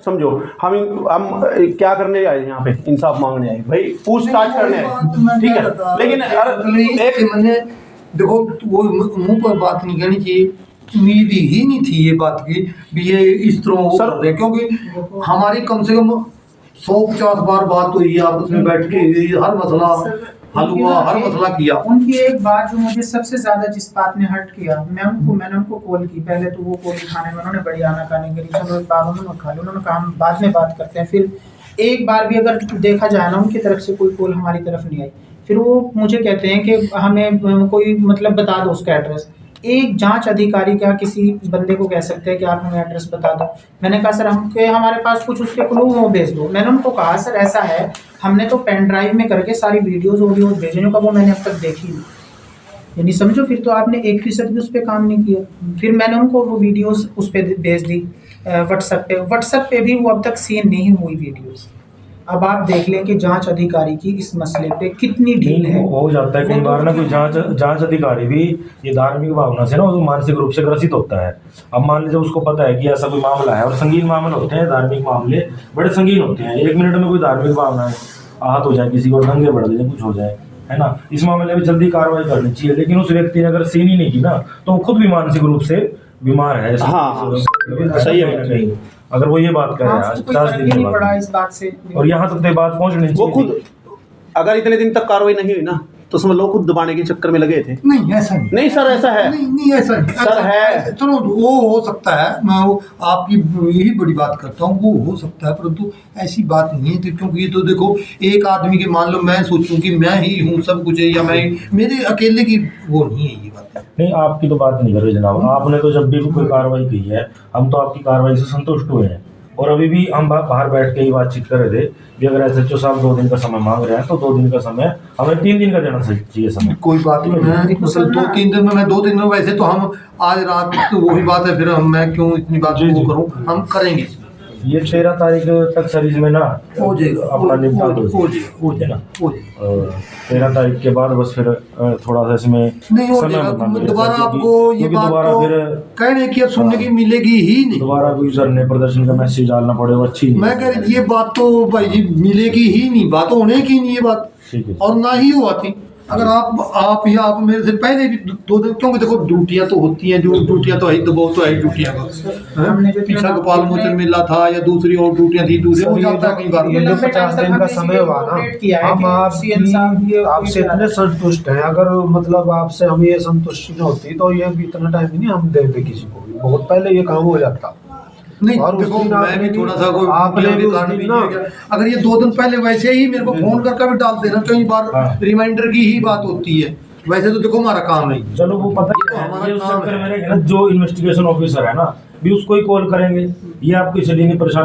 समझो हम क्या करने आए यहाँ पे, इंसाफ मांगने आए भाई, पूछताछ करने आए, ठीक है। लेकिन एक मैंने देखो वो मुंह पर बात नहीं कहनी चाहिए, उम्मीद ही नहीं थी ये बात की भी ये इस तरह हो सर, रहे, क्योंकि हमारी कम से कम 150 बार बात हुई आपस में बैठ के, हर मसला हल हुआ, हर मसला किया। उनकी एक बात जो मुझे सबसे ज्यादा जिस बात ने हर्ट किया, मैंने उनको कॉल की, पहले तो वो कॉल उठाने में उन्होंने बड़ी आनाकानी करी, चलो एक बार उन्होंने उठा ली, उन्होंने कहा हम बाद में बात करते हैं। फिर एक बार भी अगर देखा जाए ना, उनकी तरफ से कोई कॉल हमारी तरफ नहीं आई। फिर वो मुझे कहते हैं कि हमें कोई मतलब बता दो उसका एड्रेस। एक जांच अधिकारी क्या किसी बंदे को कह सकते हैं कि आप हमें एड्रेस बता दो? मैंने कहा सर हमारे पास कुछ उसके क्लू हो भेज दो। मैंने उनको कहा सर ऐसा है, हमने तो पेन ड्राइव में करके सारी वीडियोस ऑडियोज भेजने का, वो मैंने अब तक देखी नहीं। यानी समझो फिर तो आपने 1% भी उस पर काम नहीं किया। फिर मैंने उनको वो वीडियोस उस पर भेज दी व्हाट्सएप पे भी वो अब तक सीन नहीं हुई वीडियोस। अब आप देख लें कि जांच अधिकारी की इस मसले पे कितनी ढील है। हो जाता है कई बार ना, कोई जांच अधिकारी भी ये धार्मिक भावना से ना वो मानसिक रूप से ग्रसित होता है। अब मान लीजिए उसको पता है कि ऐसा कोई मामला है, और संगीन मामले होते हैं, धार्मिक मामले बड़े संगीन होते हैं। 1 मिनट में कोई धार्मिक भावना है आहत हो जाए, किसी को दंगे बढ़ जाए, कुछ हो जाए, है ना, इस मामले में जल्दी कार्रवाई करनी चाहिए। लेकिन उस व्यक्ति ने अगर सीन ही नहीं की ना, तो वो खुद भी मानसिक रूप से बीमार है। हाँ, सही है ना कहीं। अगर वो ये बात करे आज 50 दिन के बाद इस बात से, और यहाँ तक ये बात पहुँचनी चाहिए, वो खुद अगर इतने दिन तक कार्रवाई नहीं हुई ना, तो उसमें लोग खुद दबाने के चक्कर में लगे थे। नहीं ऐसा नहीं सर, ऐसा है नहीं ऐसा सर है। चलो वो हो सकता है, मैं वो आपकी यही बड़ी बात करता हूँ, वो हो सकता है, परंतु ऐसी बात नहीं है। तो क्योंकि ये तो देखो एक आदमी के, मान लो मैं सोचूं कि मैं ही हूँ सब कुछ है, या मैं मेरे अकेले की वो नहीं है ये बात। नहीं, आपकी तो बात नहीं कर रहे जनाब। आपने तो जब भी कोई कार्रवाई की है, हम तो आपकी कार्रवाई से संतुष्ट हुए हैं। और अभी भी हम बाहर बैठ के ही बातचीत कर रहे थे कि अगर SHO साहब 2 दिन का समय मांग रहे हैं, तो 2 दिन का समय हमें 3 दिन का देना चाहिए समय। कोई बात नहीं, मैं मतलब 2-3 दिन में, मैं 2 दिन में, वैसे तो हम आज रात तो वही बात है, फिर मैं क्यों इतनी बात वो करूँ, हम करेंगे। ये 13 तारीख तक सर इसमें ना हो जाएगा, अपना निपटा दो, हो जाएगा। 13 तारीख के बाद बस फिर थोड़ा सा इसमें नहीं हो जाएगा। दोबारा आपको ये बात तो कहने की सुनने की मिलेगी ही नहीं। दोबारा यूजर ने प्रदर्शन का मैसेज डालना पड़ेगा, अच्छी मैं कह रही ये बात तो भाई जी मिलेगी ही नहीं, बात होने की नहीं ये बात, और ना ही हुआ थी। अगर आप मेरे से पहले भी 2 दिन, क्योंकि देखो ड्यूटियां तो होती हैं, जो ड्यूटियां तो है तो बहुत तो है ड्यूटियां का, पीछा गोपाल मोचन मेला था या दूसरी और ड्यूटियां थी, दूसरी हो जाता है कई बार। ये जो 50 दिन का समय हुआ ना, हम आपसे इतने संतुष्ट हैं। अगर मतलब आपसे हम ये संतुष्टि नहीं होती तो ये भी इतना टाइम नहीं हम देते किसी को भी, बहुत पहले ये काम हो जाता। नहीं और देखो मैं भी थोड़ा सा आपने भी ना, अगर ये 2 दिन पहले वैसे ही मेरे को फोन करके भी डाल देना, कई बार रिमाइंडर की ही बात होती है। वैसे तो देखो हमारा काम नहीं, चलो वो पता है, हमारा काम है। जो इन्वेस्टिगेशन ऑफिसर है ना, भी उसको ही कॉल करेंगे, ये आपको इसलिए नहीं परेशान